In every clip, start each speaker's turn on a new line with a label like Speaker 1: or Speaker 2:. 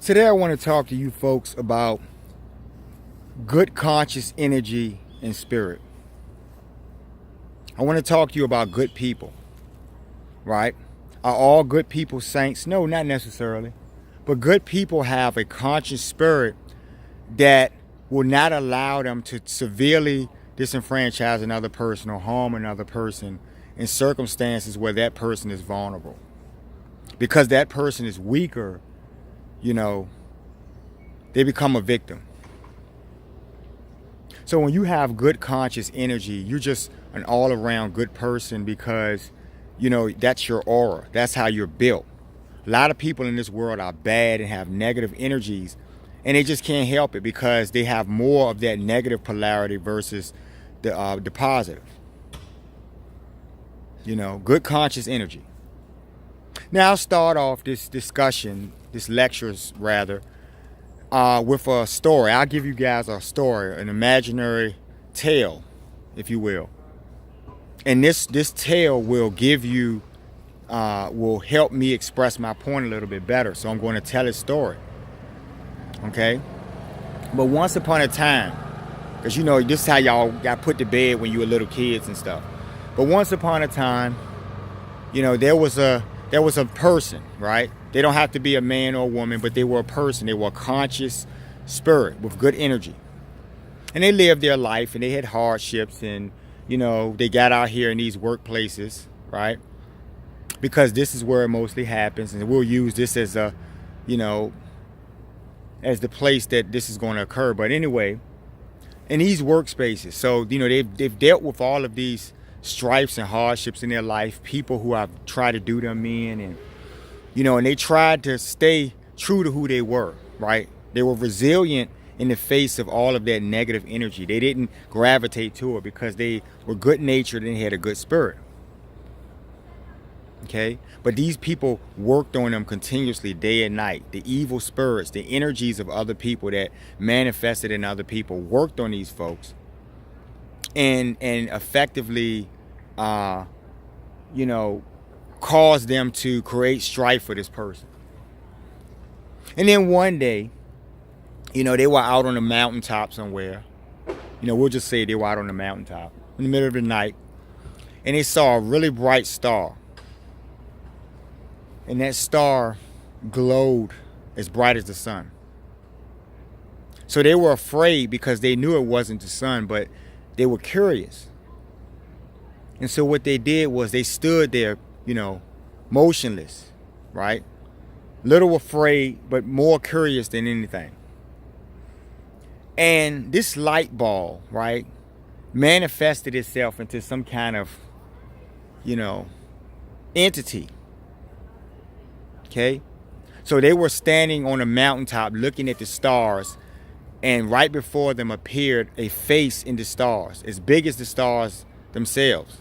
Speaker 1: Today I want to talk to you folks about good conscious energy and spirit. I want to talk to you about good people, right? Are all good people saints? No, not necessarily. But good people have a conscious spirit that will not allow them to severely disenfranchise another person or harm another person in circumstances where that person is vulnerable. Because that person is weaker, they become a victim. So when you have good conscious energy, you're just an all-around good person because, that's your aura. That's how you're built. A lot of people in this world are bad and have negative energies, and they just can't help it because they have more of that negative polarity versus the positive. Good conscious energy. Now I'll start off this discussion, this lectures rather, with a story. I'll give you guys a story, an imaginary tale, if you will. And this tale will give you, will help me express my point a little bit better. So I'm going to tell this story. Okay? But once upon a time, because this is how y'all got put to bed when you were little kids and stuff. But once upon a time, there was a person, right? They don't have to be a man or a woman, but they were a person. They were a conscious spirit with good energy. And they lived their life and they had hardships and, they got out here in these workplaces, right? Because this is where it mostly happens. And we'll use this as as the place that this is going to occur. But anyway, in these workspaces, so, they've dealt with all of these stripes and hardships in their life, people who have tried to do them in, and and they tried to stay true to who they were, right? They were resilient in the face of all of that negative energy. They didn't gravitate to it because they were good natured and had a good spirit. Okay? But these people worked on them continuously day and night. The evil spirits, the energies of other people that manifested in other people worked on these folks and effectively caused them to create strife for this person. And then one day, they were out on a mountaintop somewhere. We'll just say they were out on the mountaintop in the middle of the night, and they saw a really bright star. And that star glowed as bright as the sun. So they were afraid because they knew it wasn't the sun, but they were curious. And so what they did was they stood there, motionless, right? Little afraid, but more curious than anything. And this light ball, right, manifested itself into some kind of, entity. Okay? So they were standing on a mountaintop looking at the stars, and right before them appeared a face in the stars, as big as the stars themselves.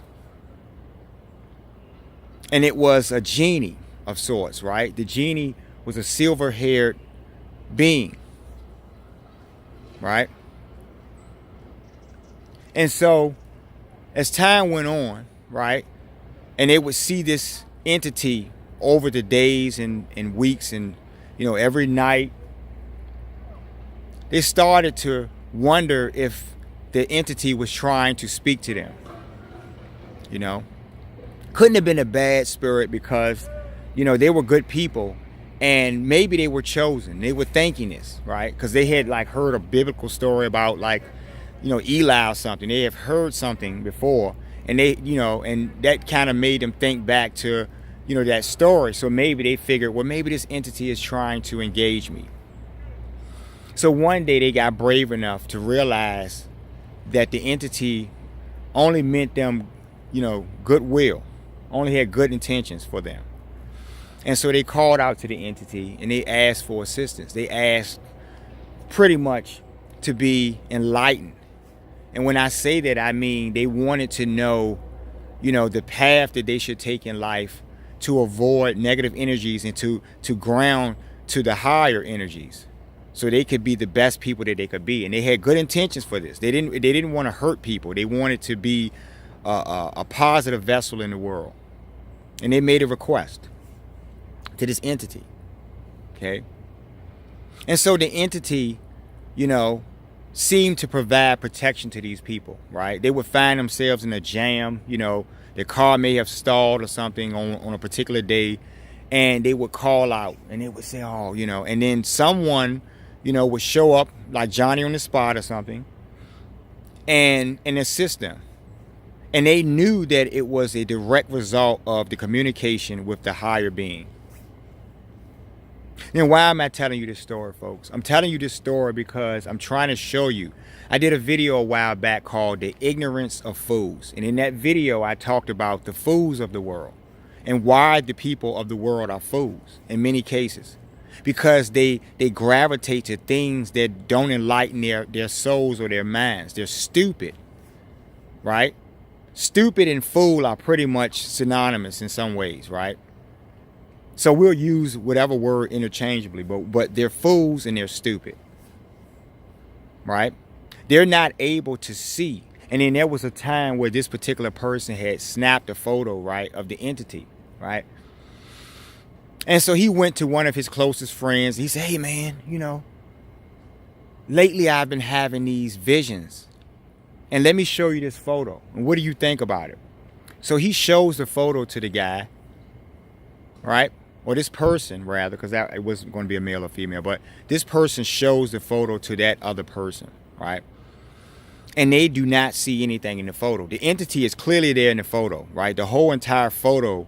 Speaker 1: And it was a genie of sorts, right? The genie was a silver-haired being, right? And so, as time went on, right, and they would see this entity over the days and weeks and, every night, they started to wonder if the entity was trying to speak to them, Couldn't have been a bad spirit because, they were good people and maybe they were chosen. They were thinking this, right? Because they had heard a biblical story about Eli or something. They have heard something before and they, and that kind of made them think back to, that story. So maybe they figured, well, maybe this entity is trying to engage me. So one day they got brave enough to realize that the entity only meant them, goodwill. Only had good intentions for them. And so they called out to the entity and they asked for assistance. They asked pretty much to be enlightened. And when I say that, I mean they wanted to know, the path that they should take in life to avoid negative energies and to ground to the higher energies so they could be the best people that they could be. And they had good intentions for this. They didn't want to hurt people. They wanted to be a positive vessel in the world. And they made a request to this entity. Okay? And so the entity, you know, seemed to provide protection to these people, right? They would find themselves in a jam, you know, their car may have stalled or something on a particular day, and they would call out and they would say, oh, you know, and then someone, you know, would show up like Johnny on the spot or something and assist them. And they knew that it was a direct result of the communication with the higher being. Then why am I telling you this story, folks? I'm telling you this story because I'm trying to show you. I did a video a while back called The Ignorance of Fools. And in that video, I talked about the fools of the world and why the people of the world are fools in many cases. Because they gravitate to things that don't enlighten their souls or their minds. They're stupid, right? Stupid and fool are pretty much synonymous in some ways, right? So we'll use whatever word interchangeably, but they're fools and they're stupid, right? They're not able to see. And then there was a time where this particular person had snapped a photo, right, of the entity, right? And so he went to one of his closest friends. He said, hey, man, you know, lately I've been having these visions. And let me show you this photo. And what do you think about it? So he shows the photo to the guy, right? Or this person, rather, because it wasn't going to be a male or female. But this person shows the photo to that other person, right? And they do not see anything in the photo. The entity is clearly there in the photo, right? The whole entire photo,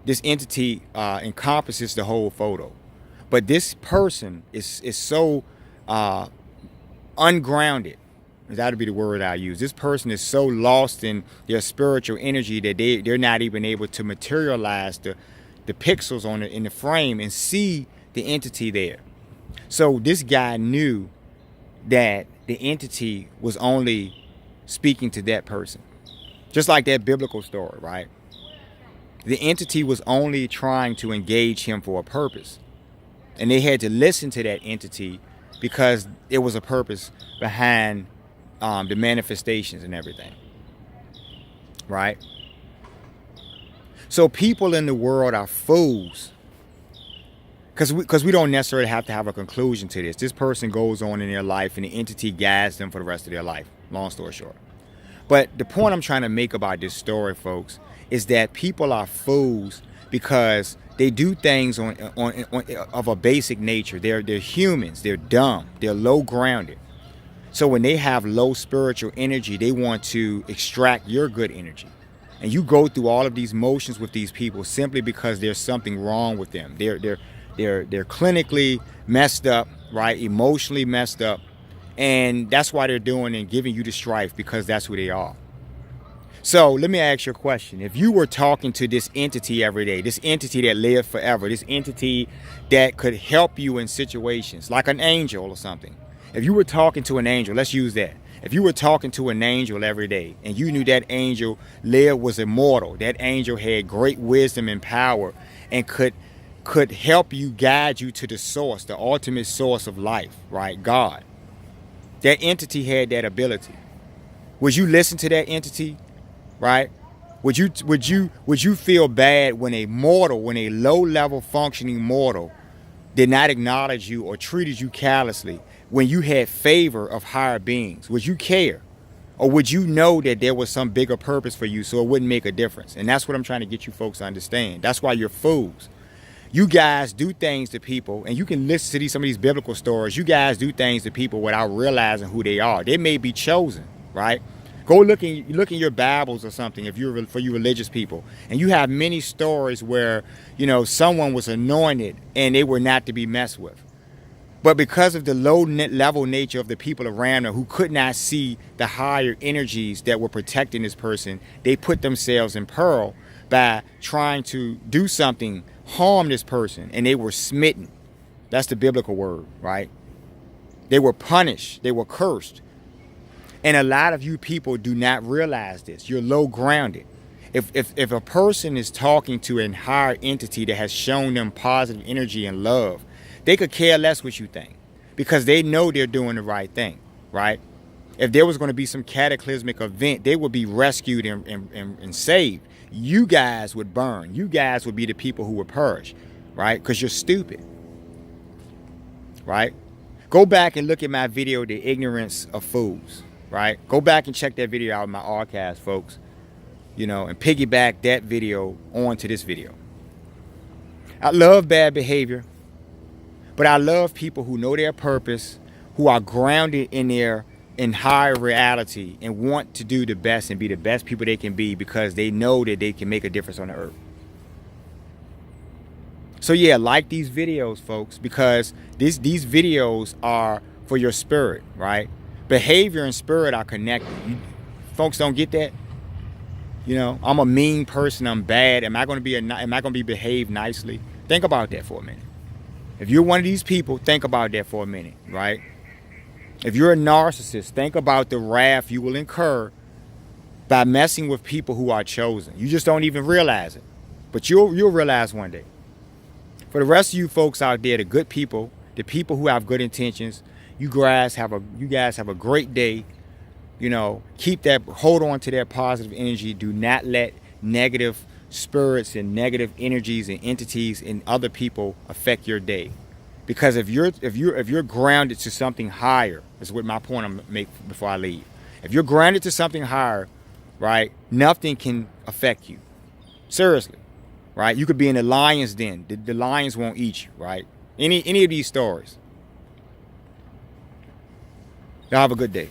Speaker 1: this entity encompasses the whole photo. But this person is so ungrounded. That would be the word I use. This person is so lost in their spiritual energy that they're not even able to materialize the pixels in the frame and see the entity there. So this guy knew that the entity was only speaking to that person. Just like that biblical story, right? The entity was only trying to engage him for a purpose. And they had to listen to that entity because there was a purpose behind the manifestations and everything, right? So people in the world are fools because we don't necessarily have to have a conclusion to this. This person goes on in their life and the entity guides them for the rest of their life, long story short. But the point I'm trying to make about this story, folks, is that people are fools because they do things on of a basic nature. They're humans, they're dumb, they're low grounded. So when they have low spiritual energy, they want to extract your good energy. And you go through all of these motions with these people simply because there's something wrong with them. They're clinically messed up, right? Emotionally messed up. And that's why they're doing and giving you the strife, because that's who they are. So let me ask you a question. If you were talking to this entity every day, this entity that lived forever, this entity that could help you in situations like an angel or something. If you were talking to an angel, let's use that. If you were talking to an angel every day and you knew that angel was immortal, that angel had great wisdom and power and could help you, guide you to the source, the ultimate source of life, right? God. That entity had that ability. Would you listen to that entity, right? Would you feel bad when a low-level functioning mortal did not acknowledge you or treated you callously when you had favor of higher beings? Would you care? Or would you know that there was some bigger purpose for you so it wouldn't make a difference? And that's what I'm trying to get you folks to understand. That's why you're fools. You guys do things to people, and you can listen to some of these biblical stories. You guys do things to people without realizing who they are. They may be chosen, right? Go look in your Bibles or something for you religious people, and you have many stories where, you know, someone was anointed and they were not to be messed with. But because of the low-level nature of the people around them who could not see the higher energies that were protecting this person, they put themselves in peril by trying to do something, harm this person, and they were smitten. That's the biblical word, right? They were punished. They were cursed. And a lot of you people do not realize this. You're low-grounded. If a person is talking to a higher entity that has shown them positive energy and love, they could care less what you think because they know they're doing the right thing, right? If there was going to be some cataclysmic event, they would be rescued and saved. You guys would burn. You guys would be the people who would perish, right? Because you're stupid. right? Go back and look at my video, The Ignorance of Fools, right? Go back and check that video out in my archives, folks, you know, and piggyback that video onto this video. I love bad behavior, but I love people who know their purpose, who are grounded in higher reality and want to do the best and be the best people they can be because they know that they can make a difference on the earth. So yeah, like these videos, folks, because these videos are for your spirit, right? Behavior and spirit are connected. Folks don't get that. You know, I'm a mean person. I'm bad. Am I going to be behaved nicely? Think about that for a minute. If you're one of these people, think about that for a minute, right? If you're a narcissist, think about the wrath you will incur by messing with people who are chosen. You just don't even realize it, but you'll realize one day. For the rest of you folks out there, the good people, the people who have good intentions, you guys have a great day. You know, hold on to that positive energy. Do not let negative spirits and negative energies and entities and other people affect your day. Because if you're grounded to something higher, is what my point I'm make before I leave. If you're grounded to something higher, right, nothing can affect you. Seriously. Right? You could be in a lion's den. The lions won't eat you, right? Any of these stories. Y'all have a good day.